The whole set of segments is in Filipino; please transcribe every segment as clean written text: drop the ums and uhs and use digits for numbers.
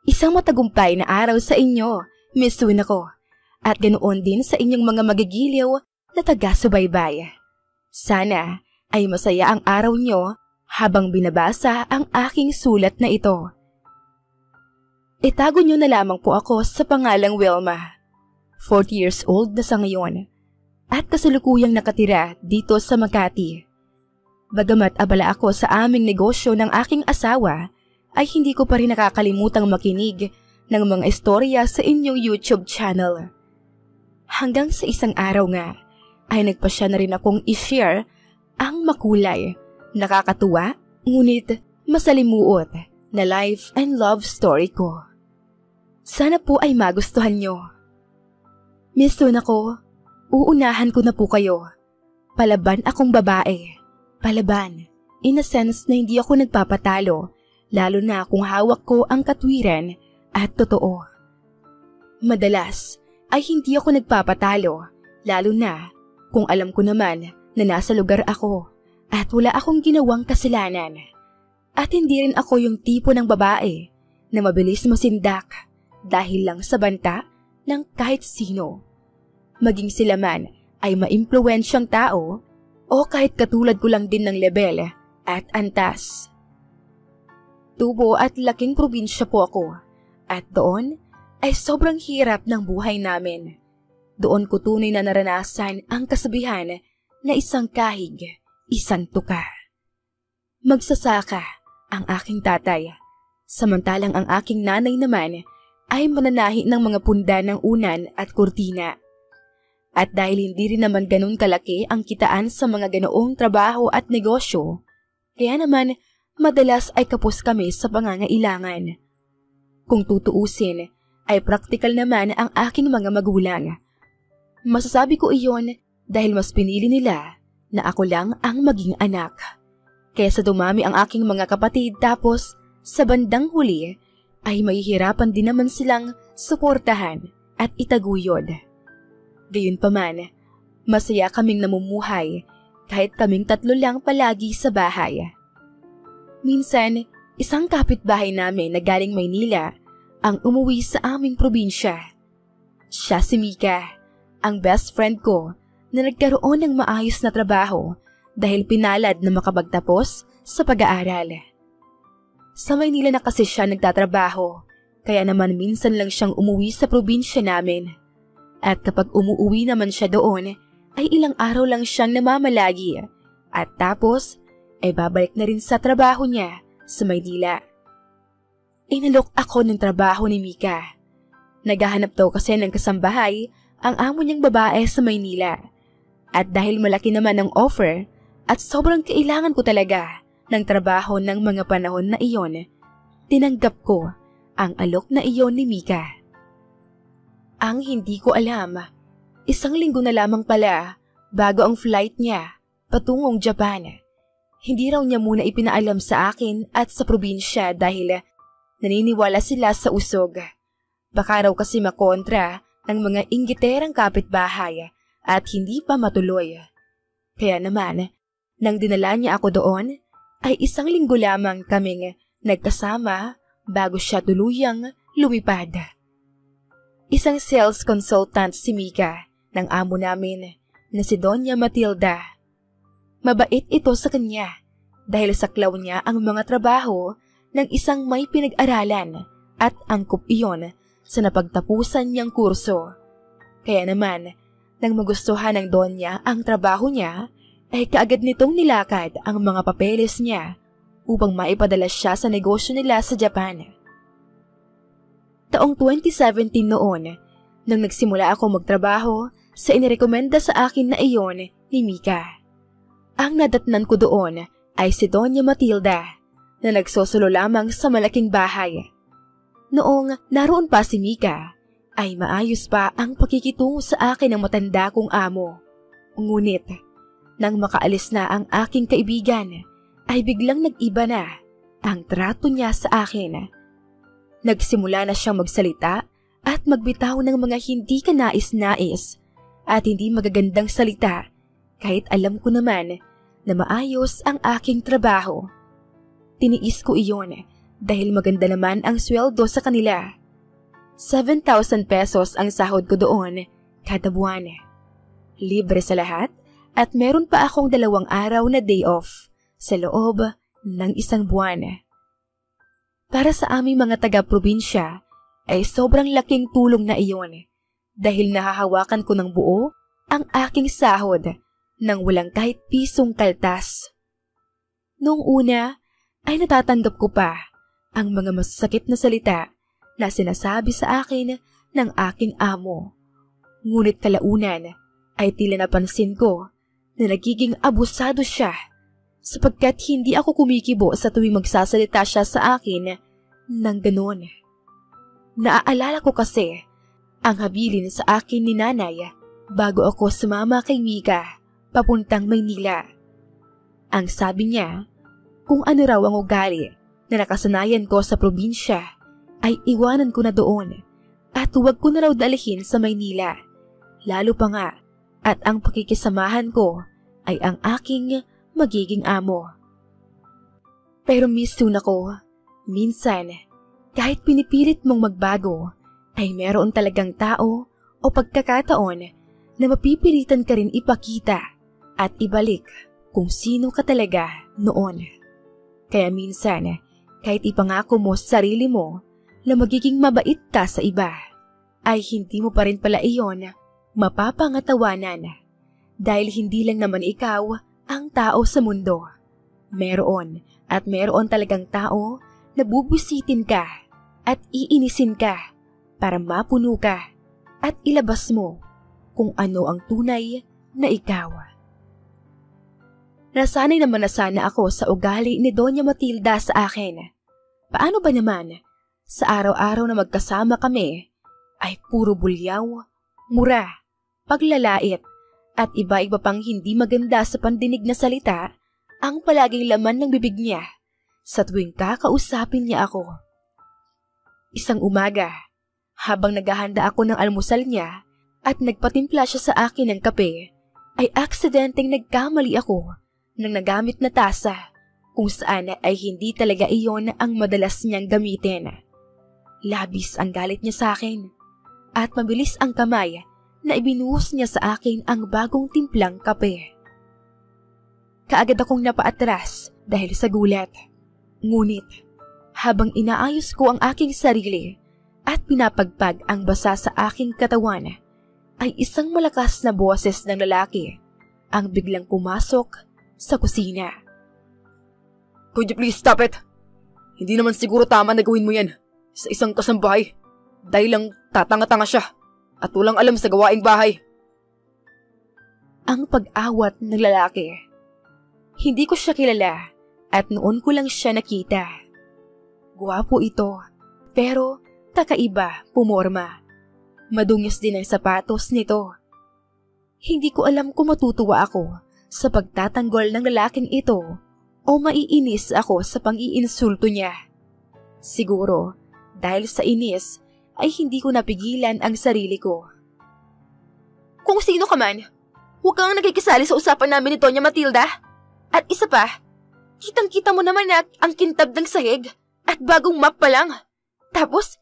Isang matagumpay na araw sa inyo, Miss Winako, at ganoon din sa inyong mga magigiliw na taga-subaybay. Sana ay masaya ang araw nyo habang binabasa ang aking sulat na ito. Itago nyo na lamang po ako sa pangalang Wilma. 40 years old na sa ngayon at kasalukuyang nakatira dito sa Makati. Bagamat abala ako sa aming negosyo ng aking asawa, ay hindi ko pa rin nakakalimutang makinig ng mga istorya sa inyong YouTube channel. Hanggang sa isang araw nga, ay nagpasya na rin akong i-share ang makulay, nakakatuwa, ngunit masalimuot na life and love story ko. Sana po ay magustuhan nyo. Miss Winako, uunahan ko na po kayo. Palaban akong babae. Palaban, in a sense na hindi ako nagpapatalo, lalo na kung hawak ko ang katwiran at totoo. Madalas ay hindi ako nagpapatalo, lalo na kung alam ko naman na nasa lugar ako at wala akong ginawang kasalanan. At hindi rin ako yung tipo ng babae na mabilis masindak dahil lang sa banta ng kahit sino. Maging sila man ay maimpluwensyang tao o kahit katulad ko lang din ng lebel at antas. Tubo at laking probinsya po ako at doon ay sobrang hirap ng buhay namin. Doon ko tunay na naranasan ang kasabihan na isang kahig, isang tuka. Magsasaka ang aking tatay, samantalang ang aking nanay naman ay mananahi ng mga punda ng unan at kurtina. At dahil hindi rin naman ganun kalaki ang kitaan sa mga ganoong trabaho at negosyo, kaya naman madalas ay kapos kami sa pangangailangan. Kung tutuusin, ay praktikal naman ang aking mga magulang. Masasabi ko iyon dahil mas pinili nila na ako lang ang maging anak. Kaysa dumami ang aking mga kapatid tapos sa bandang huli ay mahihirapan din naman silang suportahan at itaguyod. Gayunpaman, masaya kaming namumuhay kahit kaming tatlo lang palagi sa bahay. Minsan, isang kapitbahay namin na galing Maynila ang umuwi sa aming probinsya. Siya si Mika, ang best friend ko na nagkaroon ng maayos na trabaho dahil pinalad na makapagtapos sa pag-aaral. Sa Maynila na kasi siya nagtatrabaho, kaya naman minsan lang siyang umuwi sa probinsya namin. At kapag umuwi naman siya doon, ay ilang araw lang siyang namamalagi at tapos ay babalik na rin sa trabaho niya sa Maynila. Inalok ako ng trabaho ni Mika. Naghahanap daw kasi ng kasambahay ang amo niyang babae sa Maynila. At dahil malaki naman ang offer at sobrang kailangan ko talaga ng trabaho ng mga panahon na iyon, tinanggap ko ang alok na iyon ni Mika. Ang hindi ko alam, isang linggo na lamang pala bago ang flight niya patungong Japan. Hindi raw niya muna ipinaalam sa akin at sa probinsya dahil naniniwala sila sa usog. Baka raw kasi makontra ng mga inggiterang kapitbahay at hindi pa matuloy. Kaya naman, nang dinala niya ako doon, ay isang linggo lamang kaming nagkasama bago siya tuluyang lumipad. Isang sales consultant si Mika ng amo namin na si Doña Matilda. Mabait ito sa kanya dahil saklaw niya ang mga trabaho ng isang may pinag-aralan at angkop iyon sa napagtapusan niyang kurso. Kaya naman, nang magustuhan ng Donya ang trabaho niya, ay kaagad nitong nilakad ang mga papeles niya upang maipadala siya sa negosyo nila sa Japan. Taong 2017 noon, nang nagsimula ako magtrabaho sa inirekomenda sa akin na iyon ni Mika. Ang nadatnan ko doon ay si Doña Matilda na nagsosulo lamang sa malaking bahay. Noong naroon pa si Mika, ay maayos pa ang pakikitungo sa akin ng matanda kong amo. Ngunit, nang makaalis na ang aking kaibigan, ay biglang nag-iba na ang trato niya sa akin. Nagsimula na siyang magsalita at magbitaw ng mga hindi kanais-nais at hindi magagandang salita kahit alam ko naman na maayos ang aking trabaho. Tiniis ko iyon dahil maganda naman ang sweldo sa kanila. 7,000 pesos ang sahod ko doon kada buwan. Libre sa lahat at meron pa akong 2 araw na day off sa loob ng 1 buwan. Para sa aming mga taga-probinsya ay sobrang laking tulong na iyon dahil nahahawakan ko ng buo ang aking sahod nang walang kahit pisong kaltas. Noong una ay natatanggap ko pa ang mga masasakit na salita na sinasabi sa akin ng aking amo. Ngunit kalaunan ay tila napansin ko na nagiging abusado siya sapagkat hindi ako kumikibo sa tuwing magsasalita siya sa akin ng ganon. Naaalala ko kasi ang habilin sa akin ni nanay bago ako sumama kay Mika papuntang Maynila. Ang sabi niya, kung ano raw ang ugali na nakasanayan ko sa probinsya ay iwanan ko na doon at huwag ko na raw dalhin sa Maynila. Lalo pa nga at ang pakikisamahan ko ay ang aking magiging amo. Pero miss soon ako. Minsan, kahit pinipilit mong magbago, ay meron talagang tao o pagkakataon na mapipilitan ka rin ipakita at ibalik kung sino ka talaga noon. Kaya minsan, kahit ipangako mo sa sarili mo na magiging mabait ka sa iba, ay hindi mo pa rin pala iyon mapapangatawanan dahil hindi lang naman ikaw ang tao sa mundo. Meron at meron talagang tao na bubisitin ka at iinisin ka para mapuno ka at ilabas mo kung ano ang tunay na ikaw. Nasanay naman na sana ako sa ugali ni Doña Matilda sa akin. Paano ba naman, sa araw-araw na magkasama kami, ay puro bulyaw, mura, paglalait, at iba-iba pang hindi maganda sa pandinig na salita ang palaging laman ng bibig niya sa tuwing kakausapin niya ako. Isang umaga, habang naghahanda ako ng almusal niya at nagpatimpla siya sa akin ng kape, ay aksidenteng nagkamali ako ng nagamit na tasa kung saan ay hindi talaga iyon ang madalas niyang gamitin. Labis ang galit niya sa akin at mabilis ang kamay na ibinuhos niya sa akin ang bagong timplang kape. Kaagad akong napaatras dahil sa gulat. Ngunit habang inaayos ko ang aking sarili at pinapagpag ang basa sa aking katawan, ay isang malakas na boses ng lalaki ang biglang pumasok sa kusina. Could you please stop it? Hindi naman siguro tama na gawin mo yan sa isang kasambahay dahil lang tatanga-tanga siya at walang alam sa gawaing bahay. Ang pag-awat ng lalaki. Hindi ko siya kilala at noon ko lang siya nakita. Gwapo ito, pero kakaiba pumorma. Madungis din ang sapatos nito. Hindi ko alam kung matutuwa ako sa pagtatanggol ng lalaking ito o maiinis ako sa pang-iinsulto niya. Siguro, dahil sa inis, ay hindi ko napigilan ang sarili ko. Kung sino ka man, huwag kang nagkikisali sa usapan namin ni Doña Matilda. At isa pa, kitang-kita mo naman na ang kintab ng sahig at bagong map pa lang. Tapos,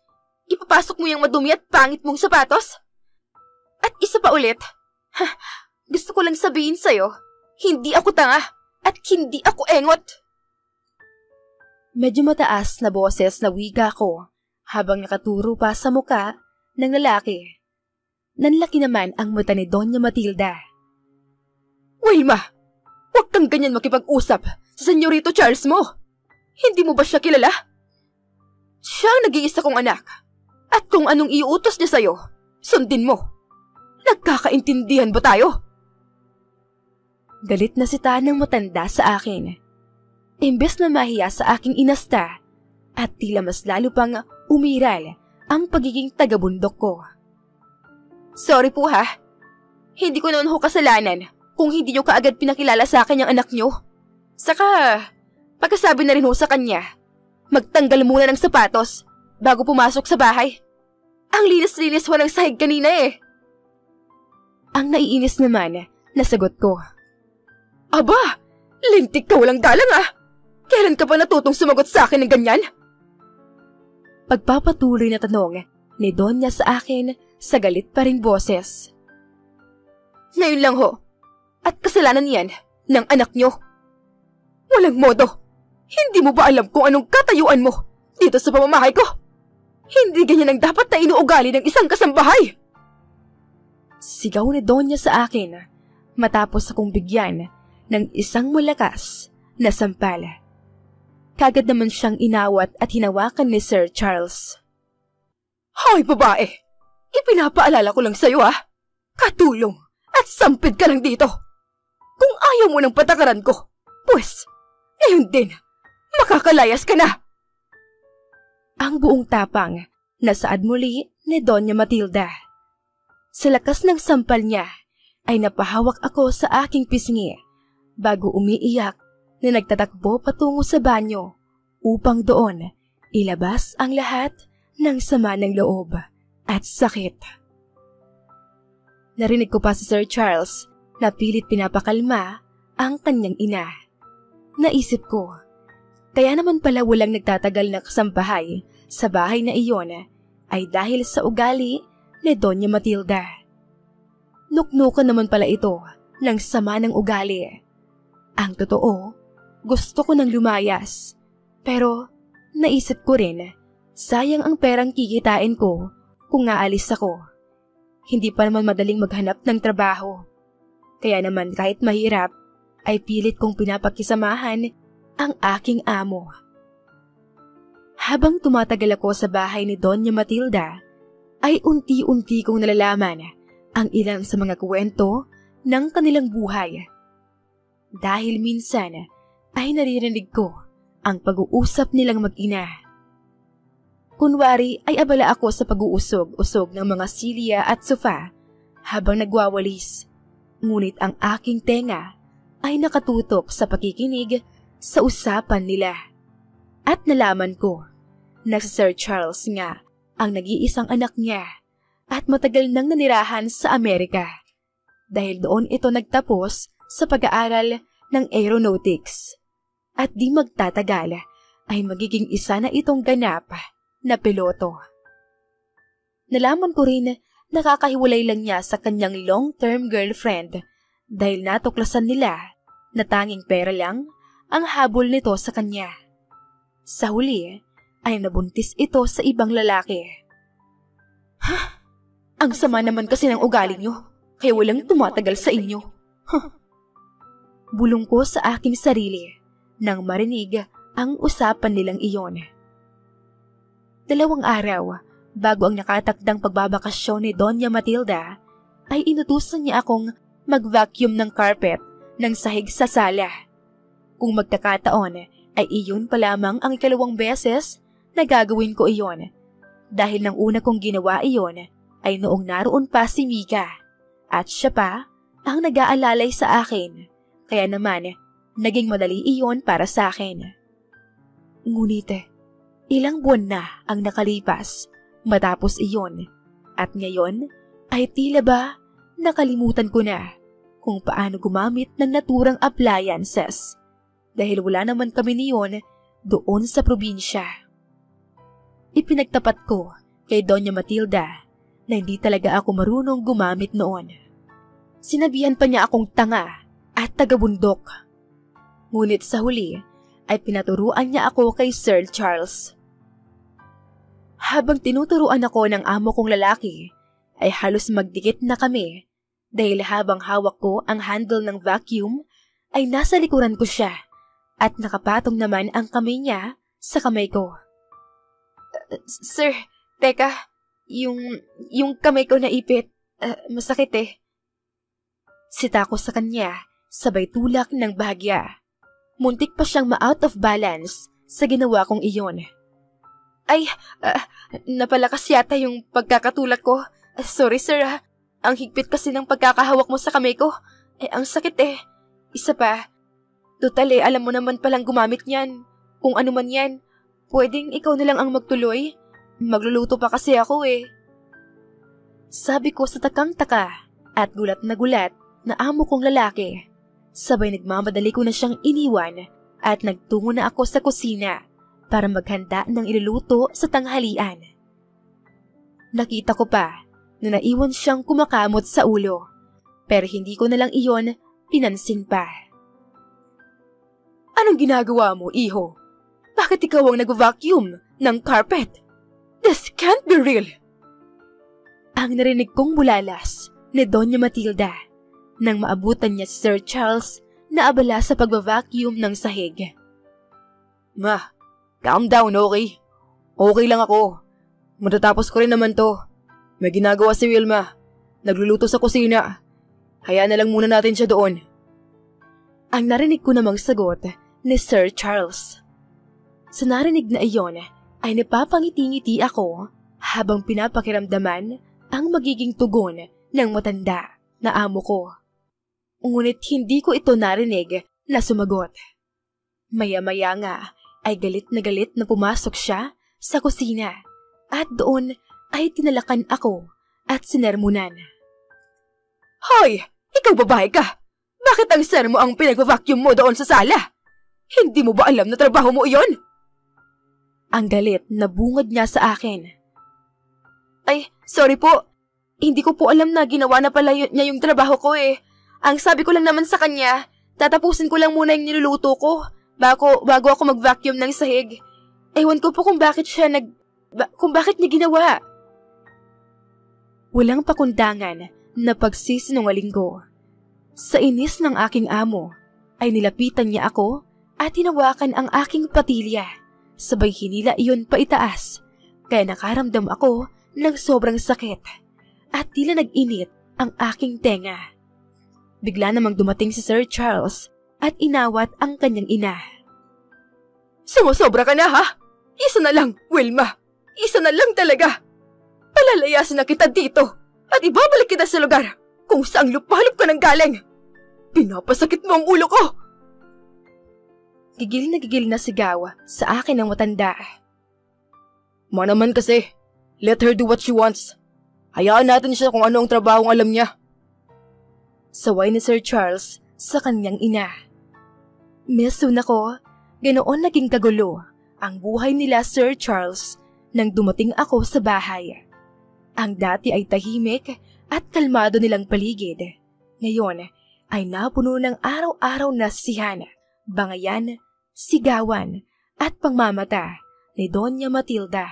ipapasok mo yung madumi at pangit mong sapatos. At isa pa ulit, gusto ko lang sabihin sa'yo, hindi ako tanga at hindi ako engot. Medyo mataas na boses na wiga ko habang nakaturo pa sa muka ng lalaki. Nanlaki naman ang mata ni Doña Matilda. Wilma, huwag kang ganyan makipag-usap sa Senyorito Charles mo. Hindi mo ba siya kilala? Siya ang nag-iisa kong anak. At kung anong iuutos niya sa'yo, sundin mo. Nagkakaintindihan ba tayo? Galit na si Tanang matanda sa akin. Imbes na mahiya sa aking inasta, at tila mas lalo pang umiral ang pagiging taga-bundok ko. Sorry po ha. Hindi ko naman ho kasalanan kung hindi niyo kaagad pinakilala sa akin ang anak niyo. Saka, pagkasabi na rin ho sa kanya, magtanggal muna ng sapatos bago pumasok sa bahay. Ang linis-linis walang sahig kanina eh. Ang naiinis naman, nasagot ko. Aba, lintik ka walang galang ah. Kailan ka pa natutong sumagot sa akin ng ganyan? pagpapatuloy na tanong ni Donya sa akin sa galit pa ring boses. Ngayon lang ho, at kasalanan yan ng anak nyo. Walang modo, hindi mo ba alam kung anong katayuan mo dito sa pamamahay ko? Hindi ganyan ang dapat na inuugali ng isang kasambahay. Sigaw ni Donya sa akin matapos akong bigyan ng isang malakas na sampal. Kagad naman siyang inawat at hinawakan ni Sir Charles. Hoy babae, ipinapaalala ko lang sa'yo katulong at sampid ka lang dito. Kung ayaw mo ng patakaran ko, pues, ngayon din, makakalayas ka na. Ang buong tapang nasaad muli ni Donya Matilda. Sa lakas ng sampal niya ay napahawak ako sa aking pisngi bago umiiyak na nagtatakbo patungo sa banyo upang doon ilabas ang lahat ng sama ng loob at sakit. Narinig ko pa si Sir Charles na pilit pinapakalma ang kanyang ina. Naisip ko, kaya naman pala walang nagtatagal na kasambahay sa bahay na iyon ay dahil sa ugali ni Donya Matilda. Nuknukan naman pala ito ng sama ng ugali. Ang totoo, gusto ko nang lumayas. Pero naisip ko rin, sayang ang perang kikitain ko kung aalis ako. Hindi pa naman madaling maghanap ng trabaho. Kaya naman kahit mahirap, ay pilit kong pinapakisamahan ang aking amo. Habang tumatagal ako sa bahay ni Donya Matilda, ay unti-unti kong nalalaman ang ilan sa mga kwento ng kanilang buhay. Dahil minsan ay naririnig ko ang pag-uusap nilang mag-ina. Kunwari ay abala ako sa pag-uusog-usog ng mga silya at sofa habang nagwawalis. Ngunit ang aking tenga ay nakatutok sa pakikinig sa usapan nila. At nalaman ko na si Sir Charles nga ang nag-iisang anak niya at matagal nang nanirahan sa Amerika. Dahil doon ito nagtapos sa pag-aaral ng aeronautics. At di magtatagal ay magiging isa na itong ganap na piloto. Nalaman ko rin nakakahiwalay lang niya sa kanyang long-term girlfriend dahil natuklasan nila na tanging pera lang ang habol nito sa kanya. Sa huli ay nabuntis ito sa ibang lalaki. Ang sama naman kasi ng ugali niyo, kaya walang tumatagal sa inyo. Bulong ko sa aking sarili nang marinig ang usapan nilang iyon. 2 araw bago ang nakatakdang pagbabakasyon ni Donya Matilda, ay inutusan niya akong mag-vacuum ng carpet ng sahig sa sala. Kung magkakataon, ay iyon pa lamang ang 2 beses na gagawin ko iyon. Dahil nang una kong ginawa iyon, ay noong naroon pa si Mika. At siya pa ang nag-aalalay sa akin. Kaya naman, naging madali iyon para sa akin. Ngunit, ilang buwan na ang nakalipas matapos iyon at ngayon ay tila ba nakalimutan ko na kung paano gumamit ng naturang appliances dahil wala naman kami niyon doon sa probinsya. Ipinagtapat ko kay Donya Matilda na hindi talaga ako marunong gumamit noon. Sinabihan pa niya akong tanga at tagabundok. Ngunit sa huli ay pinaturuan niya ako kay Sir Charles. Habang tinuturuan ako ng amo kong lalaki, ay halos magdikit na kami dahil habang hawak ko ang handle ng vacuum ay nasa likuran ko siya at nakapatong naman ang kamay niya sa kamay ko. Sir, teka, yung kamay ko naipit, masakit eh. Sita ko sa kanya, sabay tulak ng bahagya. Muntik pa siyang ma-out of balance sa ginawa kong iyon. Ay, napalakas yata yung pagkakatulak ko. Sorry sir ang higpit kasi ng pagkakahawak mo sa kamay ko. Ang sakit eh. Isa pa, total alam mo naman palang gumamit niyan. Kung ano man yan, pwedeng ikaw na lang ang magtuloy. Magluluto pa kasi ako eh. Sabi ko sa takang-taka at gulat na amo kong lalaki. Sabay nagmamadali ko na siyang iniwan at nagtungo na ako sa kusina para maghanda ng iluluto sa tanghalian. Nakita ko pa na naiwan siyang kumakamot sa ulo, pero hindi ko na lang iyon pinansin pa. Anong ginagawa mo, iho? Bakit ikaw ang nag-vacuum ng carpet? This can't be real! Ang narinig kong bulalas ni Doña Matilda nang maabutan niya si Sir Charles na abala sa pagba-vacuum ng sahig. Ma, calm down, okay? Okay lang ako. Matatapos ko rin naman to. May ginagawa si Wilma. Nagluluto sa kusina. Hayaan na lang muna natin siya doon. Ang narinig ko namang sagot ni Sir Charles. Sa narinig na iyon ay napapangiti-ngiti ako habang pinapakiramdaman ang magiging tugon ng matanda na amo ko. Ngunit hindi ko ito narinig na sumagot. Maya-maya nga ay galit na pumasok siya sa kusina at doon ay tinalakan ako at sinermonan. Hoy! Ikaw babae ka! Bakit ang sermo ang pinag-vacuum mo doon sa sala? Hindi mo ba alam na trabaho mo iyon? Ang galit na bungad niya sa akin. Ay, sorry po. Hindi ko po alam na ginawa na pala niya yung trabaho ko eh. Ang sabi ko lang naman sa kanya, tatapusin ko lang muna yung niluluto ko bago ako mag-vacuum ng sahig. Ewan ko po kung bakit niya ginawa. Walang pakundangan na pagsisinungaling ko. Sa inis ng aking amo, ay nilapitan niya ako at hinawakan ang aking patilya. Sabay hinila iyon paitaas, kaya nakaramdam ako ng sobrang sakit at tila nag-init ang aking tenga. Bigla namang dumating si Sir Charles at inawat ang kanyang ina. Sumusobra ka na ha? Isa na lang, Wilma. Isa na lang talaga. Palalayasin na kita dito at ibabalik kita sa lugar kung saang lupalop ka nang galing. Pinapasakit mo ang ulo ko. Gigil na sigaw sa akin ng matanda. Ma naman kasi, let her do what she wants. Hayaan natin siya kung ano ang trabaho ang alam niya. Saway ni Sir Charles sa kanyang ina. Meson ako, ganoon naging kagulo ang buhay nila Sir Charles nang dumating ako sa bahay. Ang dati ay tahimik at kalmado nilang paligid. Ngayon ay napuno ng araw-araw na sisihan, bangayan, sigawan at pangmamata ni Doña Matilda.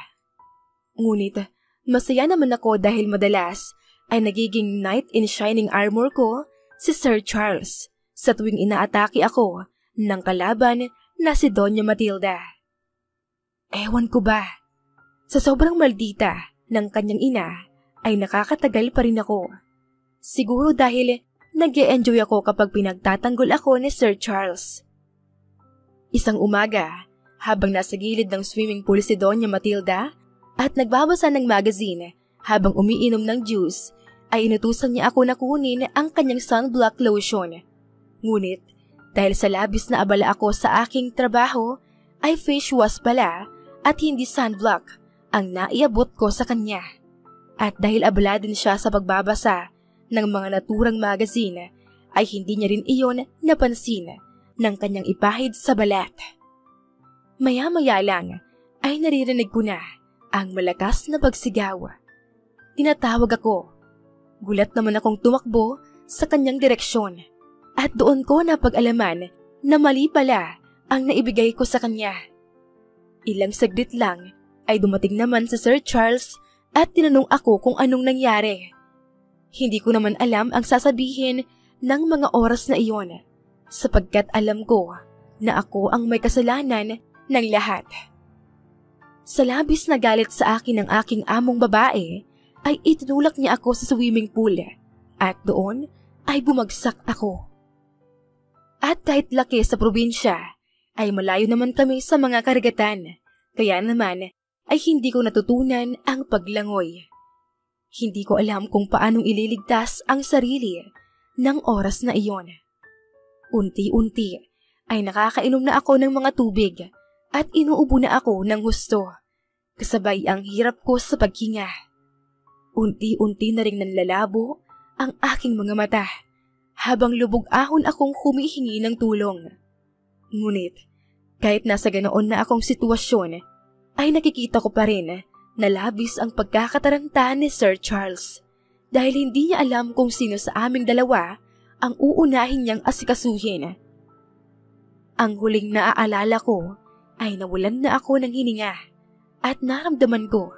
Ngunit masaya naman ako dahil madalas ay nagiging knight in shining armor ko si Sir Charles sa tuwing inaatake ako ng kalaban na si Doña Matilda. Ewan ko ba, sa sobrang maldita ng kanyang ina ay nakakatagal pa rin ako. Siguro dahil nag-e-enjoy ako kapag pinagtatanggol ako ni Sir Charles. Isang umaga, habang nasa gilid ng swimming pool si Doña Matilda at nagbabasa ng magazine habang umiinom ng juice, ay inutusan niya ako na kunin ang kanyang sunblock lotion. Ngunit, dahil sa labis na abala ako sa aking trabaho, ay face wash pala at hindi sunblock ang naiabot ko sa kanya. At dahil abala din siya sa pagbabasa ng mga naturang magazine, ay hindi niya rin iyon napansin ng kanyang ipahid sa balat. Maya-maya lang ay naririnig ko na ang malakas na pagsigaw. Tinatawag ako. Gulat naman akong tumakbo sa kanyang direksyon at doon ko napag-alaman na mali pala ang naibigay ko sa kanya. Ilang saglit lang ay dumating naman si Sir Charles at tinanong ako kung anong nangyari. Hindi ko naman alam ang sasabihin ng mga oras na iyon sapagkat alam ko na ako ang may kasalanan ng lahat. Sa labis na galit sa akin ng aking among babae, ay itinulak niya ako sa swimming pool at doon ay bumagsak ako. At kahit laki sa probinsya, ay malayo naman kami sa mga karagatan, kaya naman ay hindi ko natutunan ang paglangoy. Hindi ko alam kung paanong ililigtas ang sarili ng oras na iyon. Unti-unti ay nakakainom na ako ng mga tubig at inuubo na ako ng gusto, kasabay ang hirap ko sa paghinga. Unti-unti na ring nanlalabo ang aking mga mata habang lubog-ahon akong humihingi ng tulong. Ngunit Kahit nasa ganoon na akong sitwasyon, ay nakikita ko pa rin na labis ang pagkakataranta ni Sir Charles dahil hindi niya alam kung sino sa aming dalawa ang uunahin niyang asikasuhin. Ang huling naaalala ko ay nawalan na ako ng hininga at naramdaman ko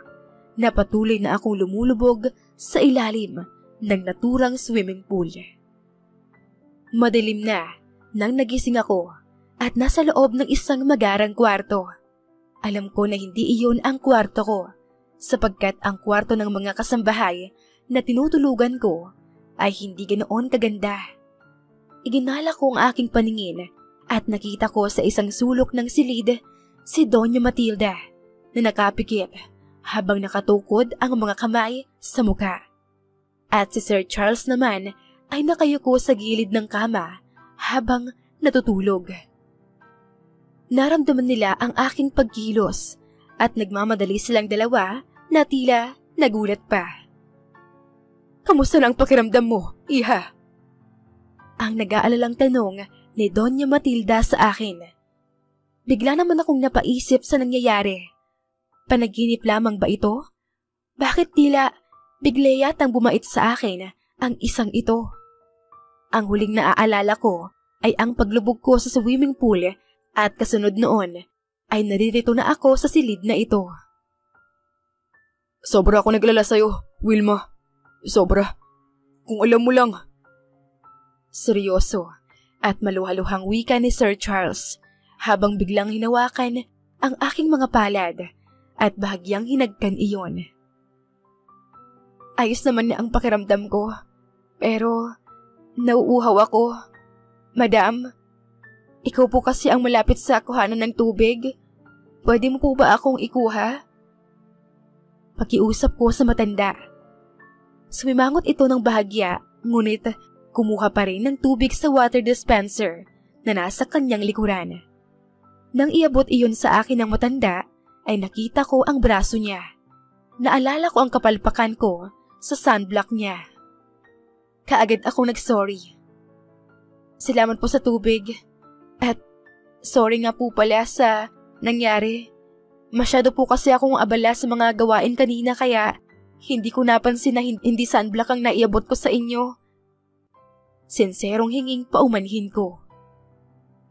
na patuloy na akong lumulubog sa ilalim ng naturang swimming pool. Madilim na nang nagising ako at nasa loob ng isang magarang kwarto. Alam ko na hindi iyon ang kwarto ko sapagkat ang kwarto ng mga kasambahay na tinutulugan ko ay hindi ganoon kaganda. Iginala ko ang aking paningin at nakita ko sa isang sulok ng silid si Doña Matilda na nakapikit habang nakatukod ang mga kamay sa muka. At si Sir Charles naman ay nakayuko sa gilid ng kama habang natutulog. Naramdaman nila ang aking pagkilos at nagmamadali silang dalawa na tila nagulat pa. "Kamusta na ang pakiramdam mo, iha?" Ang nag-aalalang tanong ni Doña Matilda sa akin. Bigla naman akong napaisip sa nangyayari. Panaginip lamang ba ito? Bakit tila bigla yatang bumait sa akin ang isang ito? Ang huling naaalala ko ay ang paglubog ko sa swimming pool at kasunod noon ay naririto na ako sa silid na ito. "Sobra ako naglala sa'yo, Wilma. Sobra. Kung alam mo lang." Seryoso at maluhaluhang wika ni Sir Charles habang biglang hinawakan ang aking mga palad at bahagyang hinagkan iyon. Ayos naman na ang pakiramdam ko, pero nauuhaw ako. "Madam, ikaw po kasi ang malapit sa kuhanan ng tubig. Pwede mo po ba akong ikuha?" Pakiusap ko sa matanda. Sumimangot ito ng bahagya, ngunit kumuha pa rin ng tubig sa water dispenser na nasa kanyang likuran. Nang iabot iyon sa akin ng matanda, ay nakita ko ang braso niya. Naalala ko ang kapalpakan ko sa sunblock niya. Kaagad ako nag-sorry. "Salamat po sa tubig. At sorry nga po pala sa nangyari. Masyado po kasi akong abala sa mga gawain kanina kaya hindi ko napansin na hindi sunblock ang naiabot ko sa inyo." Sinserong hinging paumanhin ko.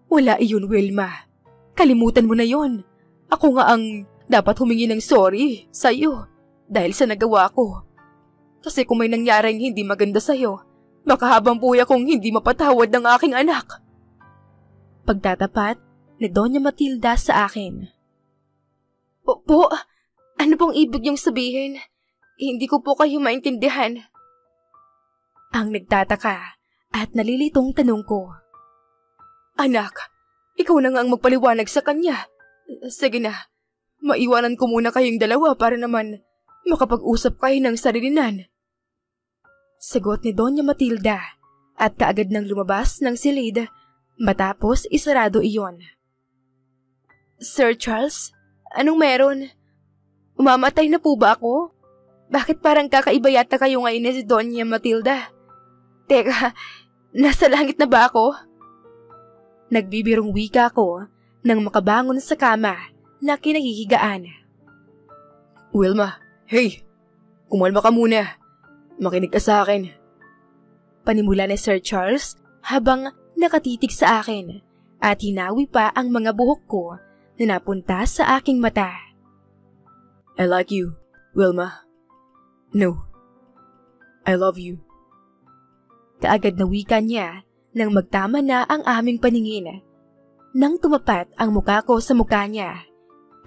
"Wala iyon, Wilma. Kalimutan mo na yon. Ako nga ang dapat humingi ng sorry sa'yo dahil sa nagawa ko. Kasi kung may nangyaring hindi maganda sa'yo, baka habang buhay akong hindi mapatawad ng aking anak." Pagtatapat ni Doña Matilda sa akin. Po, ano pong ibig niyong sabihin? Hindi ko po kayo maintindihan." Ang nagtataka at nalilitong tanong ko. "Anak, ikaw na nga ang magpaliwanag sa kanya. Sige na, maiwanan ko muna kayong dalawa para naman makapag-usap kayo ng sarilinan." Sagot ni Doña Matilda at kaagad nang lumabas ng silid matapos isarado iyon. "Sir Charles, anong meron? Umamatay na po ba ako? Bakit parang kakaiba yata kayo ngayon ni si Doña Matilda? Teka, nasa langit na ba ako?" Nagbibirong wika ko nang makabangon sa kama na kinahihigaan. "Wilma, hey! Kumalma ka muna. Makinig ka sa akin." Panimula ni Sir Charles habang nakatitig sa akin at hinawi pa ang mga buhok ko na napunta sa aking mata. "I like you, Wilma. No, I love you." Kaagad na wika niya nang magtama na ang aming paningin. Nang tumapat ang muka ko sa muka niya,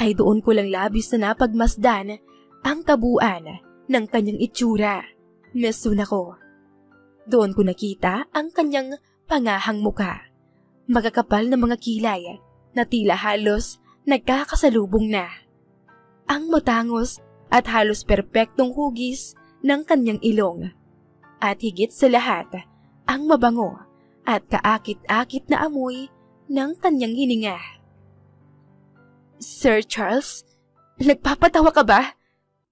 ay doon ko lang labis na napagmasdan ang kabuuan ng kanyang itsura. Mesuna ko. Doon ko nakita ang kanyang pangahang muka. Magkakapal na mga kilay na tila halos nagkakasalubong na. Ang matangos at halos perpektong hugis ng kanyang ilong. At higit sa lahat, ang mabango at kaakit-akit na amoy ng kanyang hininga. "Sir Charles, nagpapatawa ka ba?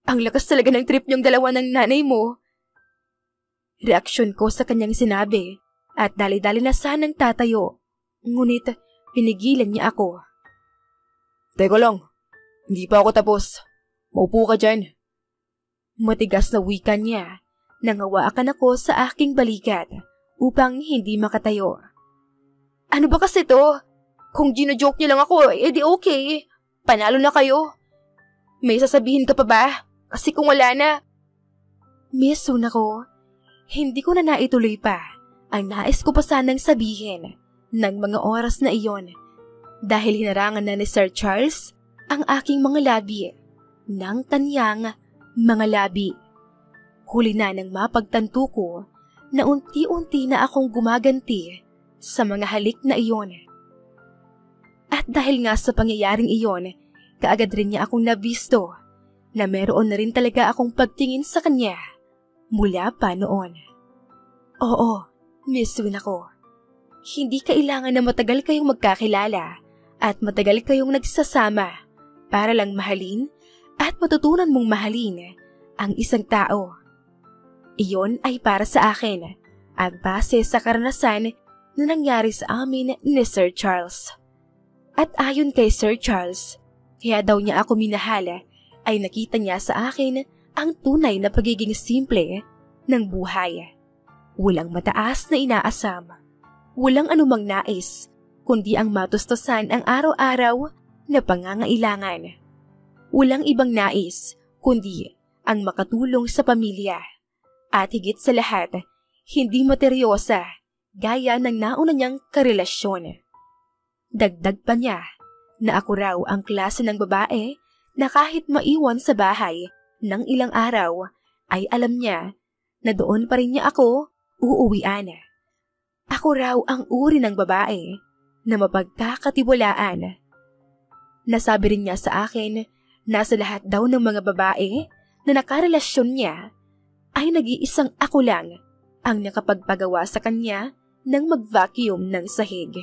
Ang lakas talaga ng trip niyong dalawa ng nanay mo." Reaksyon ko sa kanyang sinabi at dali-dali na sanang tatayo, ngunit pinigilan niya ako. Teka lang, hindi pa ako tapos. Maupo ka dyan. Matigas na wika niya nang hawakan ako sa aking balikat upang hindi makatayo. Ano ba kasi to? Kung gino-joke niyo lang ako, edi okay. Panalo na kayo. May sasabihin ka pa ba? Kasi kung wala na. Miss Sunako, hindi ko na naituloy pa ang nais ko pa sanang sabihin ng mga oras na iyon dahil hinarangan na ni Sir Charles ang aking mga labi ng kanyang mga labi. Huli na nang mapagtanto ko na unti-unti na akong gumaganti sa mga halik na iyon. At dahil nga sa pangyayaring iyon, kaagad rin niya akong nabisto na meron na rin talaga akong pagtingin sa kanya mula pa noon. Oo, Miss Sunako. Hindi kailangan na matagal kayong magkakilala at matagal kayong nagsasama para lang mahalin at matutunan mong mahalin ang isang tao. Iyon ay para sa akin at base sa karanasan na nangyari sa amin ni Sir Charles. At ayon kay Sir Charles, kaya daw niya ako minahal ay nakita niya sa akin ang tunay na pagiging simple ng buhay. Walang mataas na inaasam, walang anumang nais, kundi ang matustusan ang araw-araw na pangangailangan. Walang ibang nais, kundi ang makatulong sa pamilya. At higit sa lahat, hindi materyosa gaya ng nauna niyang karelasyon. Dagdag pa niya na ako raw ang klase ng babae na kahit maiwan sa bahay ng ilang araw ay alam niya na doon pa rin niya ako uuwian. Ako raw ang uri ng babae na mapagkakatiwalaan. Nasabi rin niya sa akin na sa lahat daw ng mga babae na nakarelasyon niya ay nag-iisang ako lang ang nakapagpagawa sa kanya ng mag-vacuum ng sahig.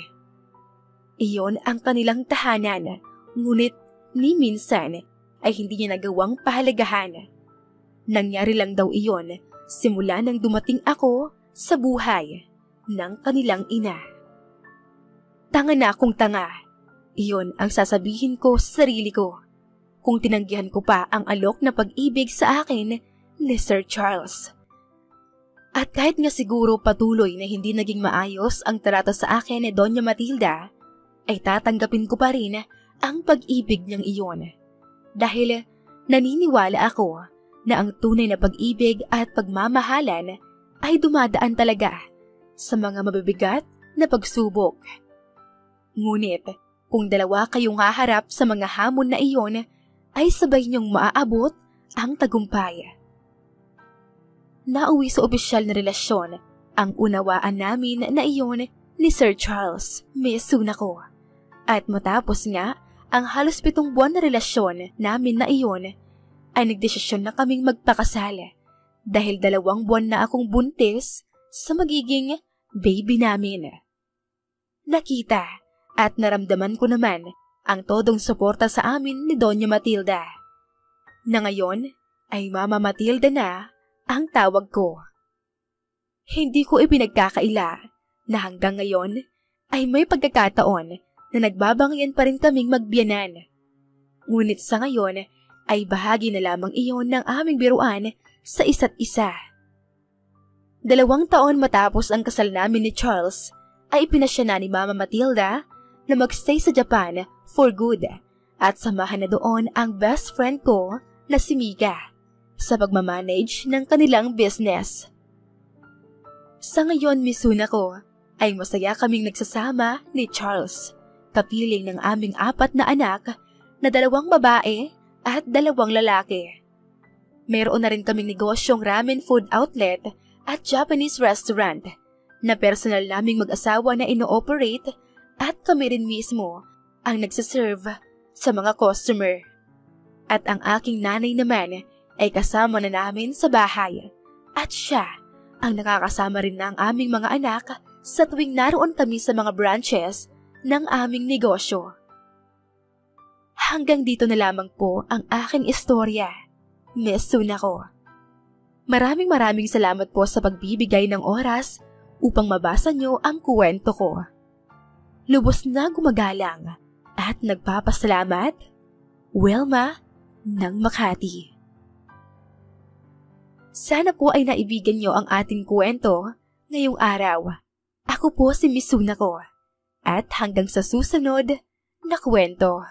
Iyon ang kanilang tahanan, ngunit ni minsan ay hindi niya nagawang pahalagahan. Nangyari lang daw iyon simula nang dumating ako sa buhay ng kanilang ina. Tanga na akong tanga. Iyon ang sasabihin ko sa sarili ko kung tinanggihan ko pa ang alok na pag-ibig sa akin ni Sir Charles. At kahit nga siguro patuloy na hindi naging maayos ang trato sa akin ni Doña Matilda, ay tatanggapin ko pa rin ang pag-ibig niyang iyon. Dahil naniniwala ako na ang tunay na pag-ibig at pagmamahalan ay dumadaan talaga sa mga mabibigat na pagsubok. Ngunit kung dalawa kayong haharap sa mga hamon na iyon, ay sabay niyong maaabot ang tagumpay. Nauwi sa opisyal na relasyon ang unawaan namin na iyon ni Sir Charles, Miss Sunako. At matapos nga ang halos 7 buwan na relasyon namin na iyon, ay nagdesisyon na kaming magpakasal dahil 2 buwan na akong buntis sa magiging baby namin. Nakita at naramdaman ko naman ang todong suporta sa amin ni Doña Matilda, na ngayon ay Mama Matilda na ang tawag ko. Hindi ko ipinagkakaila na hanggang ngayon ay may pagkakataon na nagbabangyan pa rin kaming magbiyanan. Ngunit sa ngayon ay bahagi na lamang iyon ng aming biruan sa isa't isa. 2 taon matapos ang kasal namin ni Charles ay ipinasya na ni Mama Matilda na magstay sa Japan for good at samahan na doon ang best friend ko na si Mika sa pagmamanage ng kanilang business. Sa ngayon, Miss Sunako, ay masaya kaming nagsasama ni Charles, kapiling ng aming 4 na anak na 2 babae at 2 lalaki. Mayroon na rin kaming negosyong ramen food outlet at Japanese restaurant na personal naming mag-asawa na ino-operate at kami rin mismo ang nagsaserve sa mga customer. At ang aking nanay naman ay kasama na namin sa bahay at siya ang nakakasama rin ng aming mga anak sa tuwing naroon kami sa mga branches ng aming negosyo. Hanggang dito na lamang po ang aking istorya, Miss Sunako. Maraming salamat po sa pagbibigay ng oras upang mabasa niyo ang kwento ko. Lubos na gumagalang At nagpapasalamat, Wilma ng Makati. Sana po ay naibigan niyo ang ating kwento ngayong araw. Ako po si Miss Sunako. At hanggang sa susunod na kwento.